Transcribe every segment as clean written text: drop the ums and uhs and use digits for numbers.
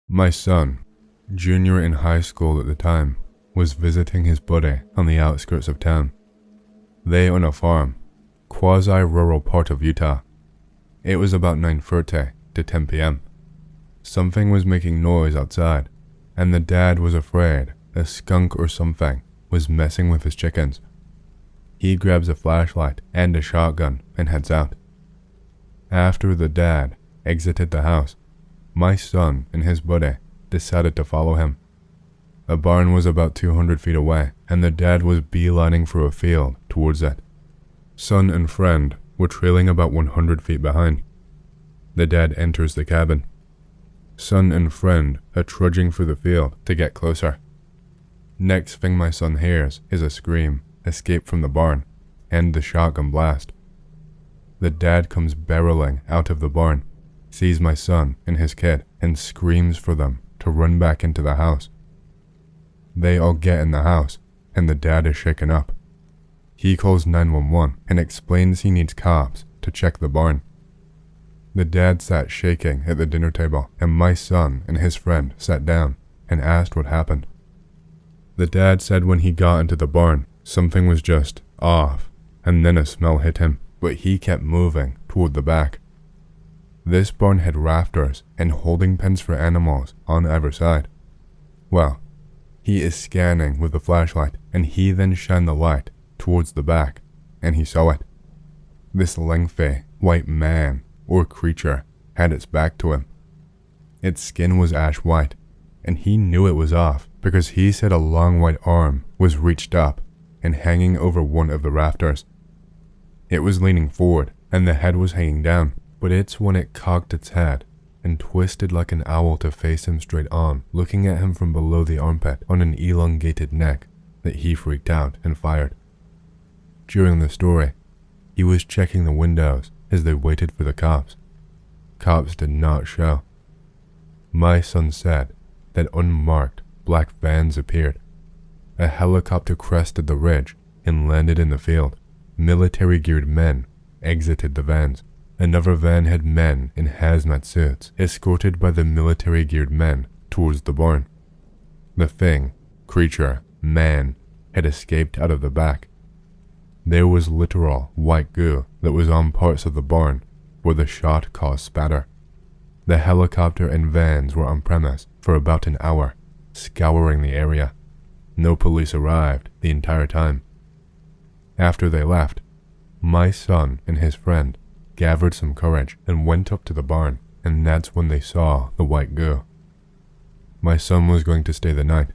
My son, junior in high school at the time, was visiting his buddy on the outskirts of town. They own a farm, quasi-rural part of Utah. It was about 9:30 to 10 p.m. Something was making noise outside, and the dad was afraid a skunk or something was messing with his chickens. He grabs a flashlight and a shotgun and heads out. After the dad exited the house, my son and his buddy decided to follow him. A barn was about 200 feet away, and the dad was beelining for a field towards it. Son and friend were trailing about 100 feet behind. The dad enters the cabin. Son and friend are trudging through the field to get closer. Next thing my son hears is a scream, escape from the barn, and the shotgun blast. The dad comes barreling out of the barn, sees my son and his kid, and screams for them to run back into the house. They all get in the house, and the dad is shaken up. He calls 911 and explains he needs cops to check the barn. The dad sat shaking at the dinner table, and my son and his friend sat down and asked what happened. The dad said when he got into the barn, something was just off, and then a smell hit him, but he kept moving toward the back. This barn had rafters and holding pens for animals on either side. Well, he is scanning with the flashlight, and he then shined the light towards the back, and he saw it. This lengthy, white man or creature had its back to him. Its skin was ash white, and he knew it was off because he said a long white arm was reached up and hanging over one of the rafters. It was leaning forward, and the head was hanging down, but it's when it cocked its head and twisted like an owl to face him straight on, looking at him from below the armpit on an elongated neck, that he freaked out and fired. During the story, he was checking the windows as they waited for the cops. Cops did not show. My son said that unmarked black vans appeared. A helicopter crested the ridge and landed in the field. Military-geared men exited the vans. Another van had men in hazmat suits, escorted by the military-geared men towards the barn. The thing, creature, man, had escaped out of the back. There was literal white goo that was on parts of the barn where the shot caused spatter. The helicopter and vans were on premise for about an hour, scouring the area. No police arrived the entire time. After they left, my son and his friend gathered some courage and went up to the barn, and that's when they saw the white goo. My son was going to stay the night,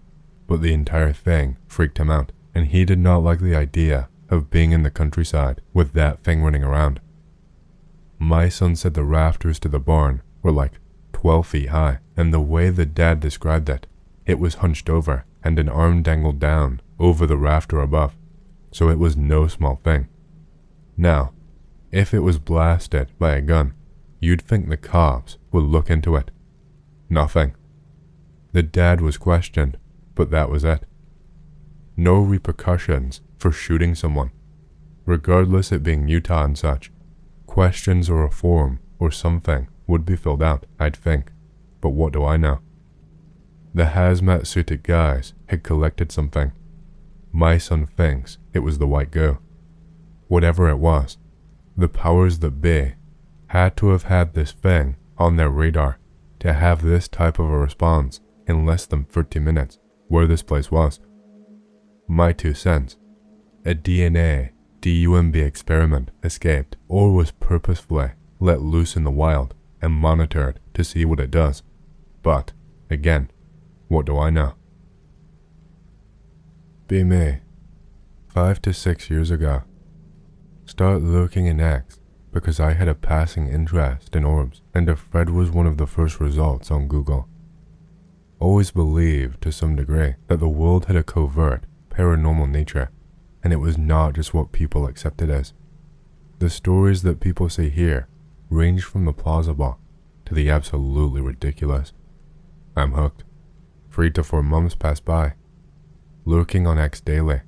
but the entire thing freaked him out, and he did not like the idea of being in the countryside with that thing running around. My son said the rafters to the barn were like 12 feet high, and the way the dad described it, it was hunched over and an arm dangled down over the rafter above, so it was no small thing. Now, if it was blasted by a gun, you'd think the cops would look into it. Nothing. The dad was questioned, but that was it. No repercussions for shooting someone. Regardless it being Utah and such, questions or a form or something would be filled out, I'd think, but what do I know? The hazmat suited guys had collected something. My son thinks it was the white goo. Whatever it was, the powers that be had to have had this thing on their radar to have this type of a response in less than 30 minutes where this place was. My 2 cents. A DNA D.U.M.B experiment escaped or was purposefully let loose in the wild and monitored to see what it does. But, again, what do I know? Be me. 5 to 6 years ago. Start looking in X because I had a passing interest in orbs, and a thread was one of the first results on Google. Always believed to some degree that the world had a covert, paranormal nature, and it was not just what people accepted as. The stories that people say here range from the plausible to the absolutely ridiculous. I'm hooked. 3 to 4 months pass by, lurking on X daily,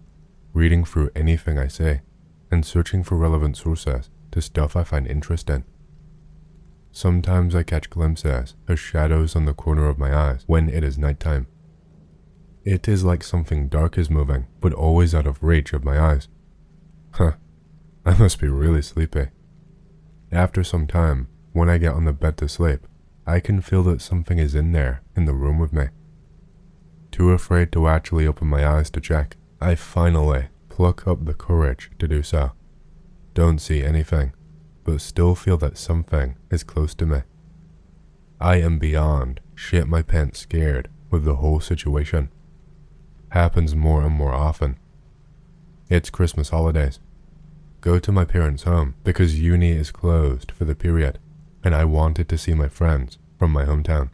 reading through anything I say, and searching for relevant sources to stuff I find interesting. Sometimes I catch glimpses of shadows on the corner of my eyes when it is nighttime. It is like something dark is moving, but always out of reach of my eyes. Huh, I must be really sleepy. After some time, when I get on the bed to sleep, I can feel that something is in there in the room with me. Too afraid to actually open my eyes to check, I finally pluck up the courage to do so. Don't see anything, but still feel that something is close to me. I am beyond shit my pants scared with the whole situation. Happens more and more often. It's Christmas holidays. Go to my parents' home because uni is closed for the period, and I wanted to see my friends from my hometown.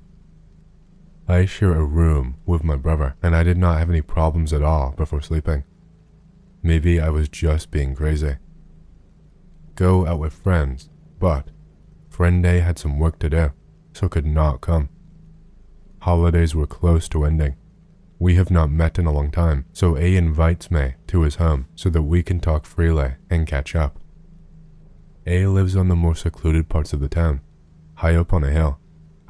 I share a room with my brother, and I did not have any problems at all before sleeping. Maybe I was just being crazy. Go out with friends, but friend A had some work to do, so could not come. Holidays were close to ending. We have not met in a long time, so A invites me to his home so that we can talk freely and catch up. A lives on the more secluded parts of the town, high up on a hill.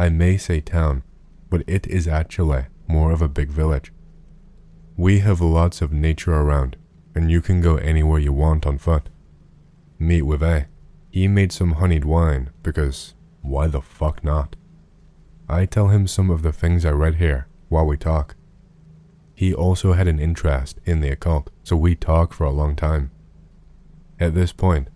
I may say town, but it is actually more of a big village. We have lots of nature around, and you can go anywhere you want on foot. Meet with A. He made some honeyed wine because why the fuck not? I tell him some of the things I read here while we talk. He also had an interest in the occult, so we talk for a long time. At this point,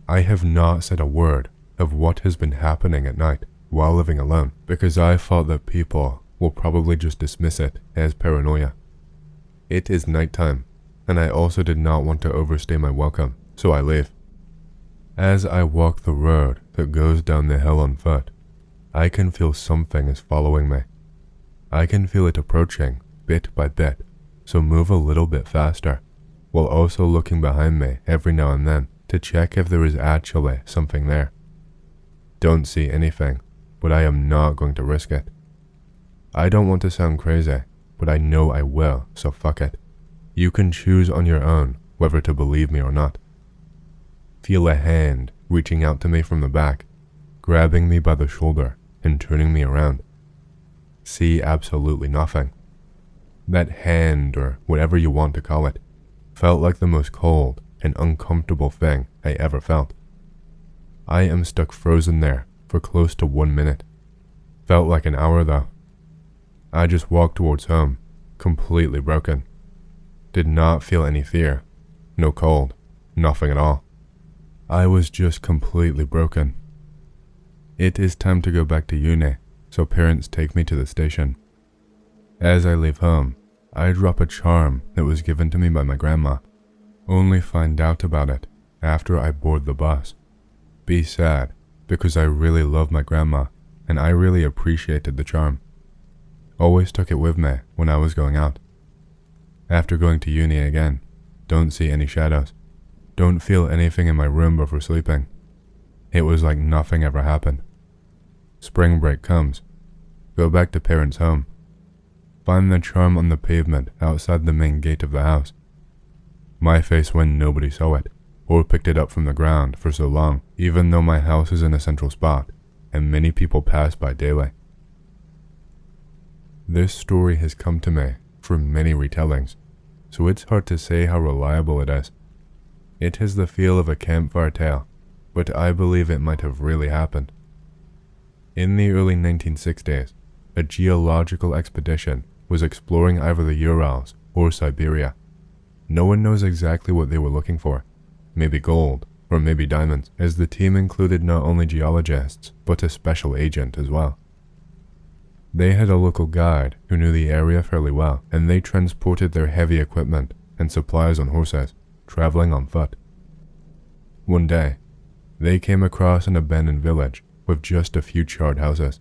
I have not said a word of what has been happening at night while living alone because I thought that people will probably just dismiss it as paranoia. It is nighttime, and I also did not want to overstay my welcome, so I leave. As I walk the road that goes down the hill on foot, I can feel something is following me. I can feel it approaching bit by bit, so move a little bit faster, while also looking behind me every now and then to check if there is actually something there. Don't see anything, but I am not going to risk it. I don't want to sound crazy, but I know I will, so fuck it. You can choose on your own whether to believe me or not. Feel a hand reaching out to me from the back, grabbing me by the shoulder and turning me around. See absolutely nothing. That hand, or whatever you want to call it, felt like the most cold and uncomfortable thing I ever felt. I am stuck frozen there for close to 1 minute. Felt like an hour though. I just walked towards home, completely broken. Did not feel any fear, no cold, nothing at all. I was just completely broken. It is time to go back to uni, so parents take me to the station. As I leave home, I drop a charm that was given to me by my grandma, only find out about it after I board the bus. Be sad, because I really love my grandma, and I really appreciated the charm. Always took it with me when I was going out. After going to uni again, don't see any shadows. Don't feel anything in my room before sleeping. It was like nothing ever happened. Spring break comes. Go back to parents' home. Find the charm on the pavement outside the main gate of the house. My face when nobody saw it, or picked it up from the ground for so long, even though my house is in a central spot, and many people pass by daily. This story has come to me from many retellings, so it's hard to say how reliable it is. It has the feel of a campfire tale, but I believe it might have really happened. In the early 1960s, a geological expedition was exploring either the Urals or Siberia. No one knows exactly what they were looking for, maybe gold or maybe diamonds, as the team included not only geologists but a special agent as well. They had a local guide who knew the area fairly well, and they transported their heavy equipment and supplies on horses, traveling on foot. One day, they came across an abandoned village with just a few charred houses.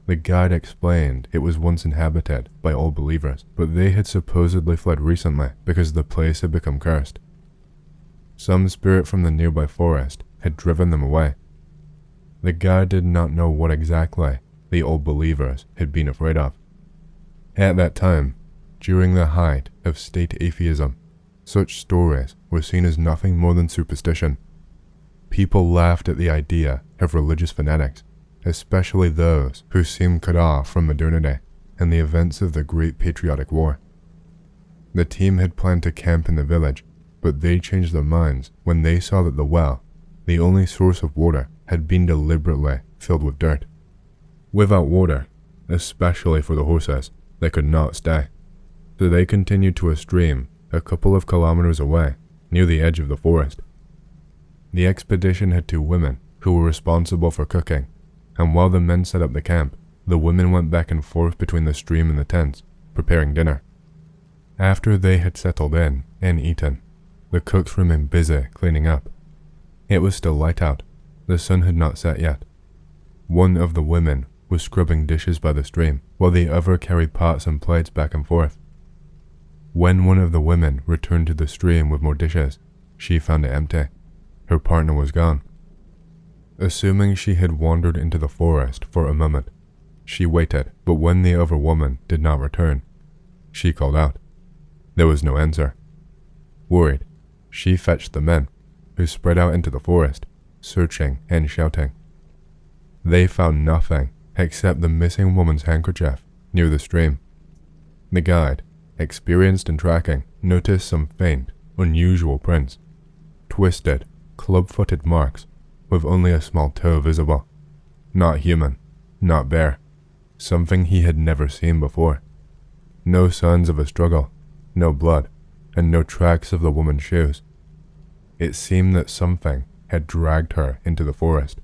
The guide explained it was once inhabited by old believers, but they had supposedly fled recently because the place had become cursed. Some spirit from the nearby forest had driven them away. The guide did not know what exactly the old believers had been afraid of. At that time, during the height of state atheism, such stories were seen as nothing more than superstition. People laughed at the idea of religious fanatics, especially those who seemed cut off from modernity and the events of the Great Patriotic War. The team had planned to camp in the village, but they changed their minds when they saw that the well, the only source of water, had been deliberately filled with dirt. Without water, especially for the horses, they could not stay, so they continued to a stream a couple of kilometers away, near the edge of the forest. The expedition had 2 women who were responsible for cooking, and while the men set up the camp, the women went back and forth between the stream and the tents, preparing dinner. After they had settled in and eaten, the cooks remained busy cleaning up. It was still light out. The sun had not set yet. One of the women was scrubbing dishes by the stream, while the other carried pots and plates back and forth. When one of the women returned to the stream with more dishes, she found it empty. Her partner was gone. Assuming she had wandered into the forest for a moment, she waited, but when the other woman did not return, she called out. There was no answer. Worried, she fetched the men, who spread out into the forest, searching and shouting. They found nothing except the missing woman's handkerchief near the stream. The guide, experienced in tracking, noticed some faint, unusual prints, twisted, club-footed marks with only a small toe visible. Not human, not bear, something he had never seen before. No signs of a struggle, no blood, and no tracks of the woman's shoes. It seemed that something had dragged her into the forest.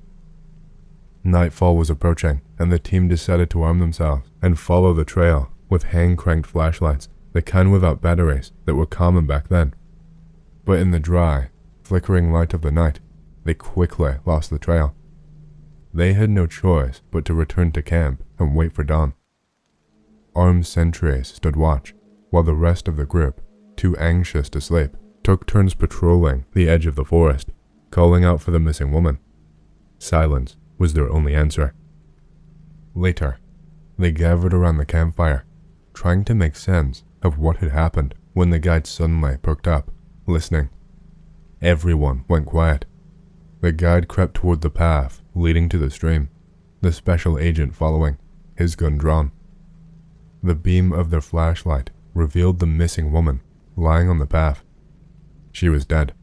Nightfall was approaching, and the team decided to arm themselves and follow the trail with hand-cranked flashlights, the kind without batteries that were common back then. But in the dry, flickering light of the night, they quickly lost the trail. They had no choice but to return to camp and wait for dawn. Armed sentries stood watch, while the rest of the group, too anxious to sleep, took turns patrolling the edge of the forest, calling out for the missing woman. Silence was their only answer. Later, they gathered around the campfire, trying to make sense of what had happened when the guide suddenly perked up, listening. Everyone went quiet. The guide crept toward the path leading to the stream, the special agent following, his gun drawn. The beam of their flashlight revealed the missing woman lying on the path. She was dead.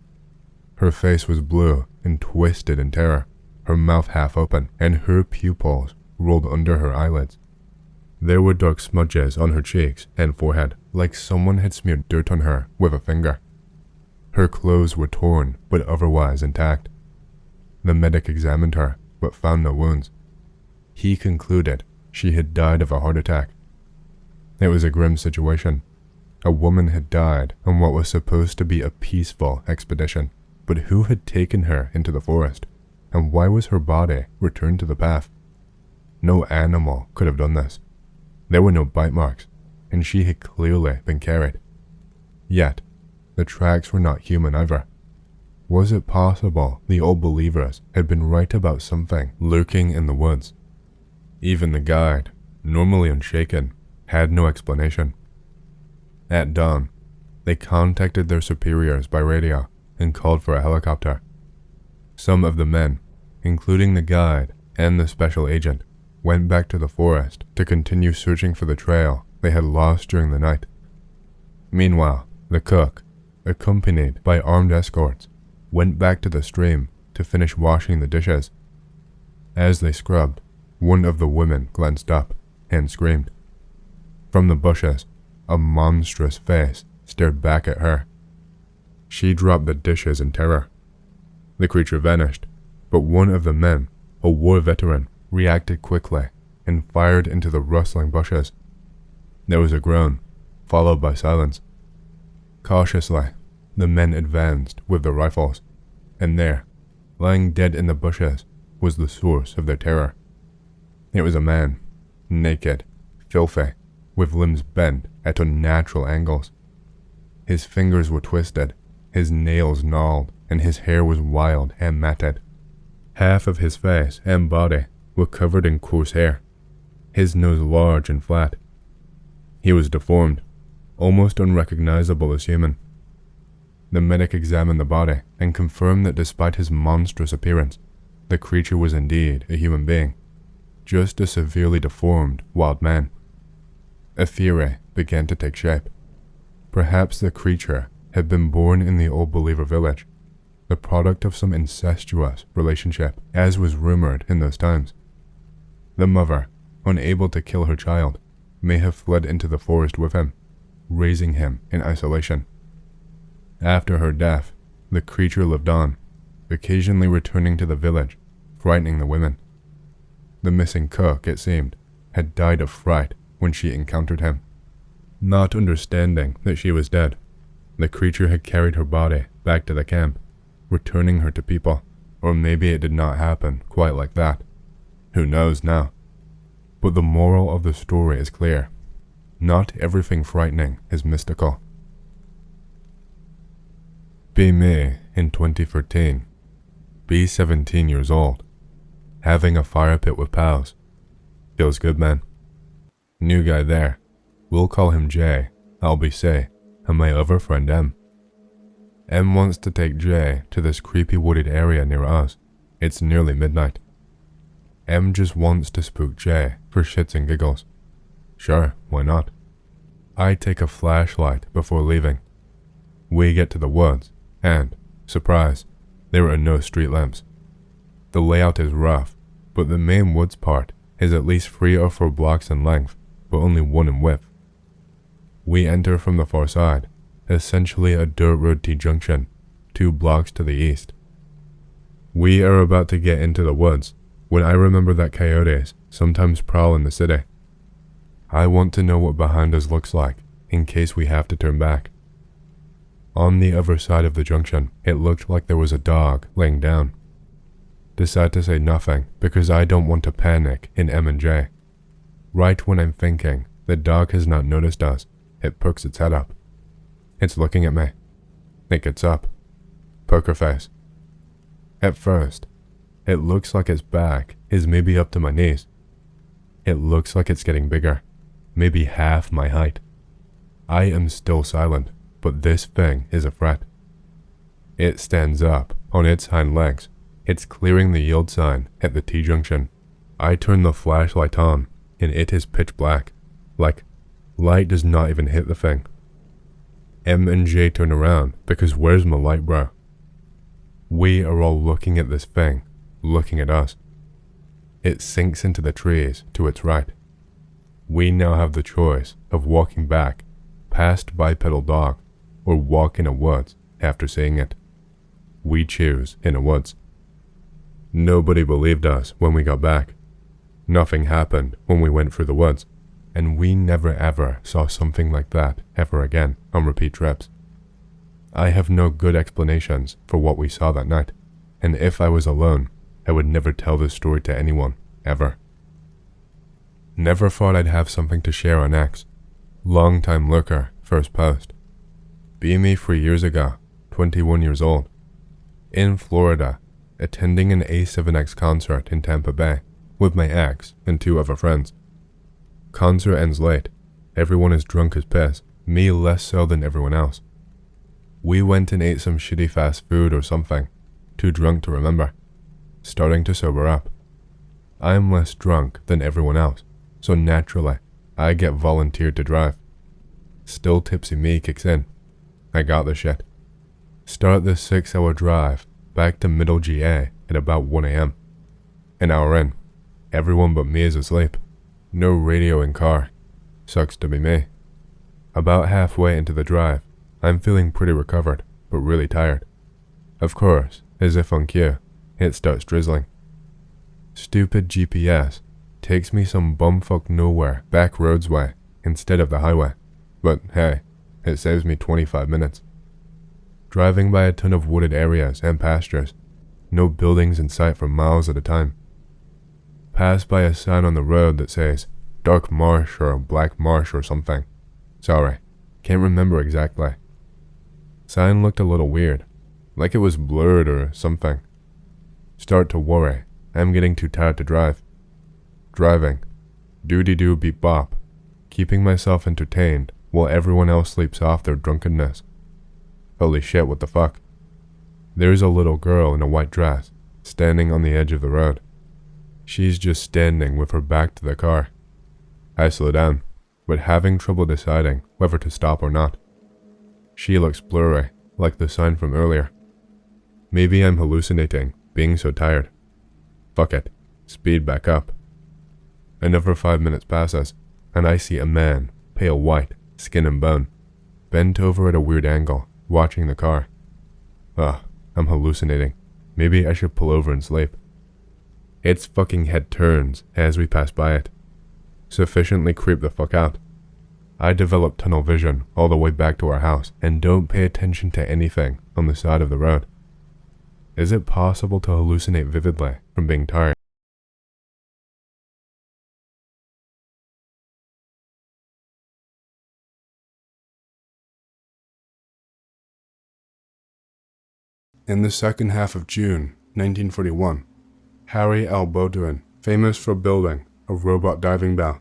Her face was blue and twisted in terror, her mouth half open, and her pupils rolled under her eyelids. There were dark smudges on her cheeks and forehead, like someone had smeared dirt on her with a finger. Her clothes were torn, but otherwise intact. The medic examined her, but found no wounds. He concluded she had died of a heart attack. It was a grim situation. A woman had died on what was supposed to be a peaceful expedition, but who had taken her into the forest, and why was her body returned to the path? No animal could have done this. There were no bite marks, and she had clearly been carried. Yet, the tracks were not human either. Was it possible the old believers had been right about something lurking in the woods? Even the guide, normally unshaken, had no explanation. At dawn, they contacted their superiors by radio and called for a helicopter. Some of the men, including the guide and the special agent, went back to the forest to continue searching for the trail they had lost during the night. Meanwhile, the cook, accompanied by armed escorts, went back to the stream to finish washing the dishes. As they scrubbed, one of the women glanced up and screamed. From the bushes, a monstrous face stared back at her. She dropped the dishes in terror. The creature vanished, but one of the men, a war veteran, reacted quickly and fired into the rustling bushes. There was a groan, followed by silence. Cautiously, the men advanced with their rifles, and there, lying dead in the bushes, was the source of their terror. It was a man, naked, filthy, with limbs bent at unnatural angles. His fingers were twisted, his nails gnawed, and his hair was wild and matted. Half of his face and body were covered in coarse hair, his nose large and flat. He was deformed, almost unrecognizable as human. The medic examined the body and confirmed that despite his monstrous appearance, the creature was indeed a human being, just a severely deformed wild man. A theory began to take shape. Perhaps the creature had been born in the Old Believer village, the product of some incestuous relationship, as was rumored in those times. The mother, unable to kill her child, may have fled into the forest with him, raising him in isolation. After her death, the creature lived on, occasionally returning to the village, frightening the women. The missing cook, it seemed, had died of fright when she encountered him. Not understanding that she was dead, the creature had carried her body back to the camp, returning her to people, or maybe it did not happen quite like that. Who knows now? But the moral of the story is clear. Not everything frightening is mystical. Be me in 2013. Be 17 years old. Having a fire pit with pals. Feels good, man. New guy there. We'll call him J. I'll be C. And my other friend M. M wants to take J to this creepy wooded area near us. It's nearly midnight. M just wants to spook J for shits and giggles. Sure, why not? I take a flashlight before leaving. We get to the woods, and, surprise, there are no street lamps. The layout is rough, but the main woods part is at least 3 or 4 blocks in length, but only 1 in width. We enter from the far side, essentially a dirt road T-junction, 2 blocks to the east. We are about to get into the woods when I remember that coyotes sometimes prowl in the city. I want to know what behind us looks like in case we have to turn back. On the other side of the junction, it looked like there was a dog laying down. Decide to say nothing because I don't want to panic in M and J. Right when I'm thinking the dog has not noticed us, it perks its head up. It's looking at me. It gets up. Poker face. At first, it looks like its back is maybe up to my knees. It looks like it's getting bigger, maybe half my height. I am still silent, but this thing is a threat. It stands up on its hind legs. It's clearing the yield sign at the T-junction. I turn the flashlight on, and it is pitch black. Like, light does not even hit the thing. M and J turn around because where's my light, bro? We are all looking at this thing, looking at us. It sinks into the trees to its right. We now have the choice of walking back, past bipedal dog, or walk in a woods after seeing it. We choose in a woods. Nobody believed us when we got back. Nothing happened when we went through the woods, and we never ever saw something like that ever again on repeat trips. I have no good explanations for what we saw that night, and if I was alone, I would never tell this story to anyone, ever. Never thought I'd have something to share on X. Long-time lurker, first post. Be me 3 years ago, 21 years old. In Florida, attending an A7X concert in Tampa Bay with my ex and 2 other friends. Concert ends late. Everyone is drunk as piss, me less so than everyone else. We went and ate some shitty fast food or something, too drunk to remember. Starting to sober up. I am less drunk than everyone else, so naturally, I get volunteered to drive. Still tipsy me kicks in. I got the shit. Start the 6-hour drive back to Middle GA at about 1 a.m. An hour in. Everyone but me is asleep. No radio in car. Sucks to be me. About halfway into the drive, I'm feeling pretty recovered, but really tired. Of course, as if on cue, it starts drizzling. Stupid GPS takes me some bumfuck nowhere back roads way instead of the highway. But hey, it saves me 25 minutes. Driving by a ton of wooded areas and pastures. No buildings in sight for miles at a time. Pass by a sign on the road that says Dark Marsh or Black Marsh or something. Sorry, can't remember exactly. Sign looked a little weird, like it was blurred or something. Start to worry, I'm getting too tired to drive. Driving, doo-dee-doo beep bop, keeping myself entertained while everyone else sleeps off their drunkenness. Holy shit, what the fuck? There's a little girl in a white dress, standing on the edge of the road. She's just standing with her back to the car. I slow down, but having trouble deciding whether to stop or not. She looks blurry, like the sign from earlier. Maybe I'm hallucinating, being so tired. Fuck it, speed back up. Another 5 minutes passes, and I see a man, pale white, skin and bone, bent over at a weird angle, watching the car. I'm hallucinating. Maybe I should pull over and sleep. Its fucking head turns as we pass by it. Sufficiently creep the fuck out. I develop tunnel vision all the way back to our house and don't pay attention to anything on the side of the road. Is it possible to hallucinate vividly from being tired? In the second half of June 1941, Harry L. Bowdoin, famous for building a robot diving bell,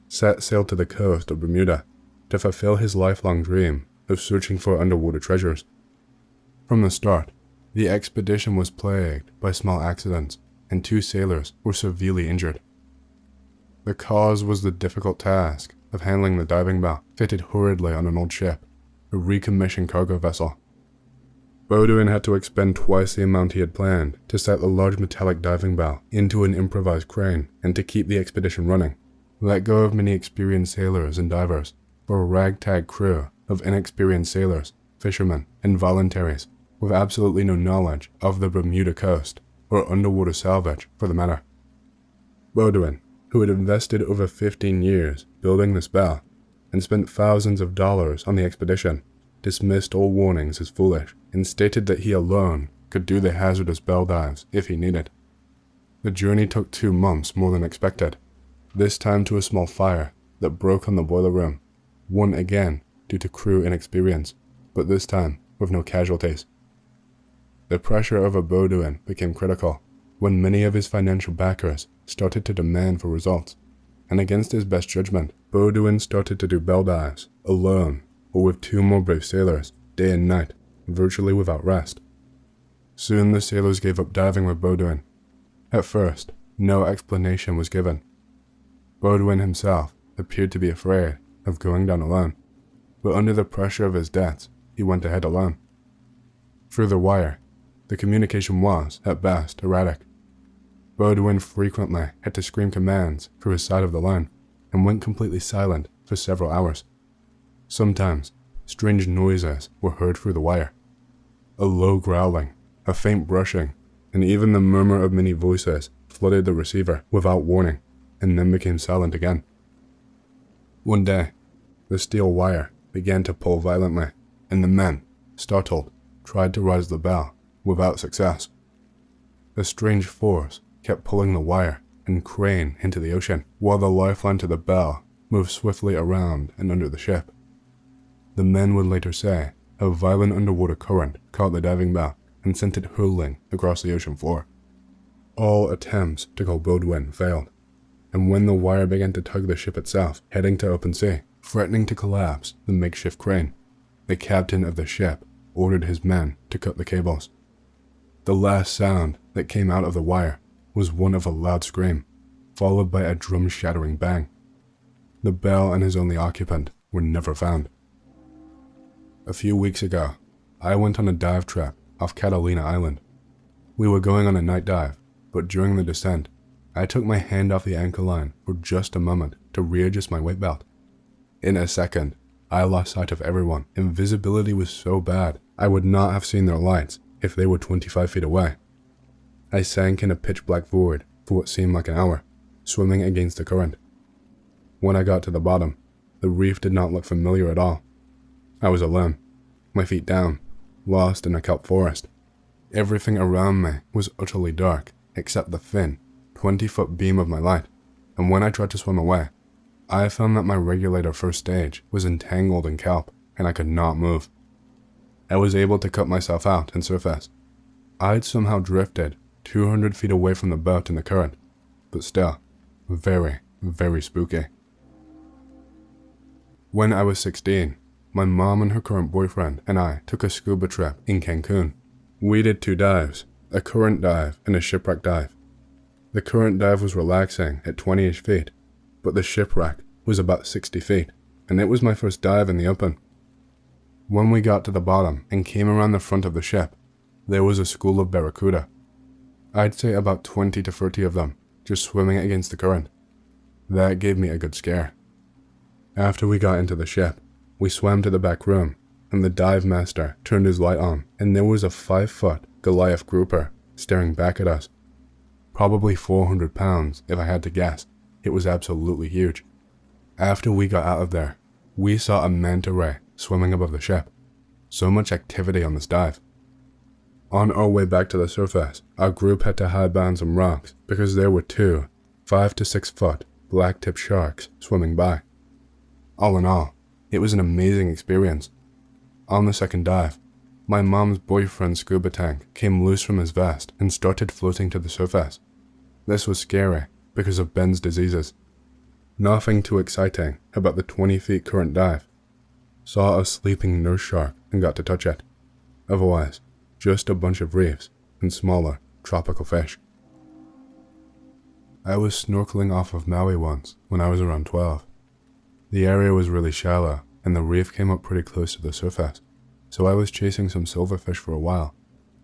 set sail to the coast of Bermuda to fulfill his lifelong dream of searching for underwater treasures. From the start, the expedition was plagued by small accidents, and 2 sailors were severely injured. The cause was the difficult task of handling the diving bell fitted hurriedly on an old ship, a recommissioned cargo vessel. Bowdoin had to expend twice the amount he had planned to set the large metallic diving bell into an improvised crane and to keep the expedition running, let go of many experienced sailors and divers for a ragtag crew of inexperienced sailors, fishermen, and voluntaries with absolutely no knowledge of the Bermuda coast or underwater salvage for the matter. Bowdoin, who had invested over 15 years building this bell and spent thousands of dollars on the expedition, dismissed all warnings as foolish and stated that he alone could do the hazardous bell dives if he needed. The journey took 2 months more than expected, this time to a small fire that broke on the boiler room, one again due to crew inexperience, but this time with no casualties. The pressure over Bowdoin became critical when many of his financial backers started to demand for results, and against his best judgment, Bowdoin started to do bell dives alone or with 2 more brave sailors, day and night, virtually without rest. Soon the sailors gave up diving with Bowdoin. At first, no explanation was given. Bowdoin himself appeared to be afraid of going down alone, but under the pressure of his debts, he went ahead alone. Through the wire, the communication was, at best, erratic. Bowdoin frequently had to scream commands through his side of the line and went completely silent for several hours. Sometimes, strange noises were heard through the wire. A low growling, a faint brushing, and even the murmur of many voices flooded the receiver without warning, and then became silent again. One day, the steel wire began to pull violently, and the men, startled, tried to raise the bell, without success. A strange force kept pulling the wire and crane into the ocean, while the lifeline to the bell moved swiftly around and under the ship. The men would later say a violent underwater current caught the diving bell and sent it hurtling across the ocean floor. All attempts to call Bowdoin failed, and when the wire began to tug the ship itself, heading to open sea, threatening to collapse the makeshift crane, the captain of the ship ordered his men to cut the cables. The last sound that came out of the wire was one of a loud scream, followed by a drum-shattering bang. The bell and his only occupant were never found. A few weeks ago, I went on a dive trip off Catalina Island. We were going on a night dive, but during the descent, I took my hand off the anchor line for just a moment to readjust my weight belt. In a second, I lost sight of everyone, and visibility was so bad I would not have seen their lights if they were 25 feet away. I sank in a pitch-black void for what seemed like an hour, swimming against the current. When I got to the bottom, the reef did not look familiar at all. I was alone, my feet down, lost in a kelp forest. Everything around me was utterly dark, except the thin, 20-foot beam of my light, and when I tried to swim away, I found that my regulator first stage was entangled in kelp, and I could not move. I was able to cut myself out and surface. I'd somehow drifted 200 feet away from the boat in the current, but still, very, very spooky. When I was 16, my mom and her current boyfriend and I took a scuba trip in Cancun. We did 2 dives, a current dive and a shipwreck dive. The current dive was relaxing at 20-ish feet, but the shipwreck was about 60 feet, and it was my first dive in the open. When we got to the bottom and came around the front of the ship, there was a school of barracuda. I'd say about 20 to 30 of them, just swimming against the current. That gave me a good scare. After we got into the ship, we swam to the back room, and the dive master turned his light on, and there was a 5-foot Goliath grouper staring back at us. Probably 400 pounds, if I had to guess. It was absolutely huge. After we got out of there, we saw a manta ray swimming above the ship. So much activity on this dive. On our way back to the surface, our group had to hide behind some rocks because there were 2 5 to 6 foot black-tipped sharks swimming by. All in all, it was an amazing experience. On the second dive, my mom's boyfriend's scuba tank came loose from his vest and started floating to the surface. This was scary because of Ben's diseases. Nothing too exciting about the 20 feet current dive. Saw a sleeping nurse shark and got to touch it. Otherwise, just a bunch of reefs and smaller tropical fish. I was snorkeling off of Maui once when I was around 12. The area was really shallow and the reef came up pretty close to the surface, so I was chasing some silverfish for a while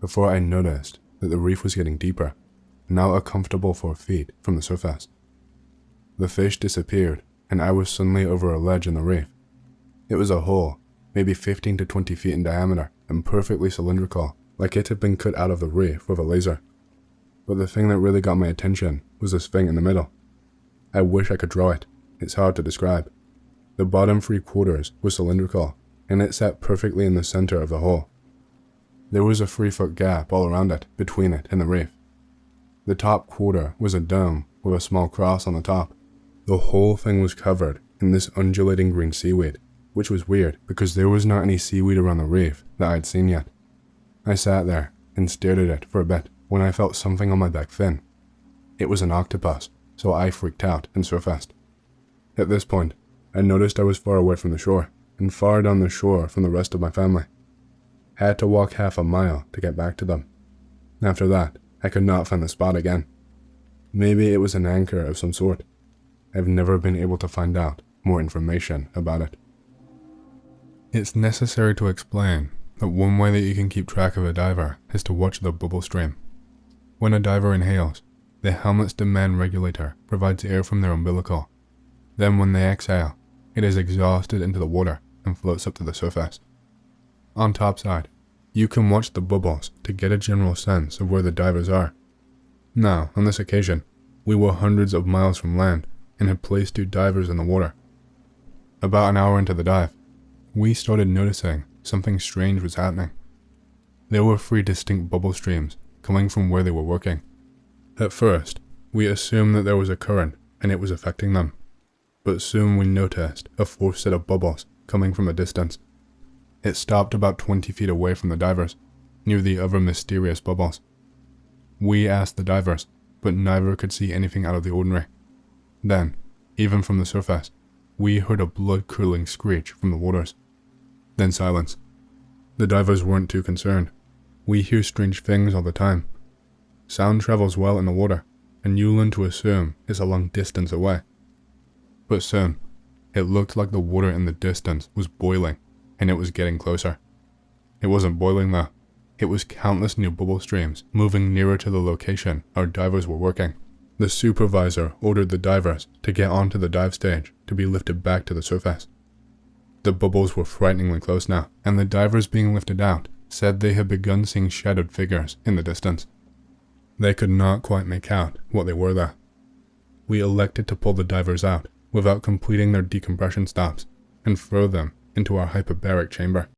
before I noticed that the reef was getting deeper, now a comfortable 4 feet from the surface. The fish disappeared and I was suddenly over a ledge in the reef. It was a hole, maybe 15 to 20 feet in diameter and perfectly cylindrical, like it had been cut out of the reef with a laser. But the thing that really got my attention was this thing in the middle. I wish I could draw it. It's hard to describe. The bottom 3/4 was cylindrical, and it sat perfectly in the center of the hole. There was a 3-foot gap all around it, between it and the reef. The top quarter was a dome with a small cross on the top. The whole thing was covered in this undulating green seaweed, which was weird because there was not any seaweed around the reef that I'd seen yet. I sat there and stared at it for a bit when I felt something on my back fin. It was an octopus, so I freaked out and surfaced. At this point, I noticed I was far away from the shore, and far down the shore from the rest of my family. Had to walk half a mile to get back to them. After that, I could not find the spot again. Maybe it was an anchor of some sort. I've never been able to find out more information about it. It's necessary to explain that one way that you can keep track of a diver is to watch the bubble stream. When a diver inhales, the helmet's demand regulator provides air from their umbilical. Then when they exhale, it is exhausted into the water and floats up to the surface. On topside, you can watch the bubbles to get a general sense of where the divers are. Now, on this occasion, we were hundreds of miles from land and had placed 2 divers in the water. About an hour into the dive, we started noticing something strange was happening. There were 3 distinct bubble streams coming from where they were working. At first, we assumed that there was a current and it was affecting them, but soon we noticed a 4th set of bubbles coming from a distance. It stopped about 20 feet away from the divers, near the other mysterious bubbles. We asked the divers, but neither could see anything out of the ordinary. Then, even from the surface, we heard a blood-curdling screech from the waters. Then silence. The divers weren't too concerned. We hear strange things all the time. Sound travels well in the water, and you learn to assume it's a long distance away. But soon, it looked like the water in the distance was boiling, and it was getting closer. It wasn't boiling though. It was countless new bubble streams moving nearer to the location our divers were working. The supervisor ordered the divers to get onto the dive stage to be lifted back to the surface. The bubbles were frighteningly close now, and the divers being lifted out said they had begun seeing shadowed figures in the distance. They could not quite make out what they were though. We elected to pull the divers out without completing their decompression stops and throw them into our hyperbaric chamber.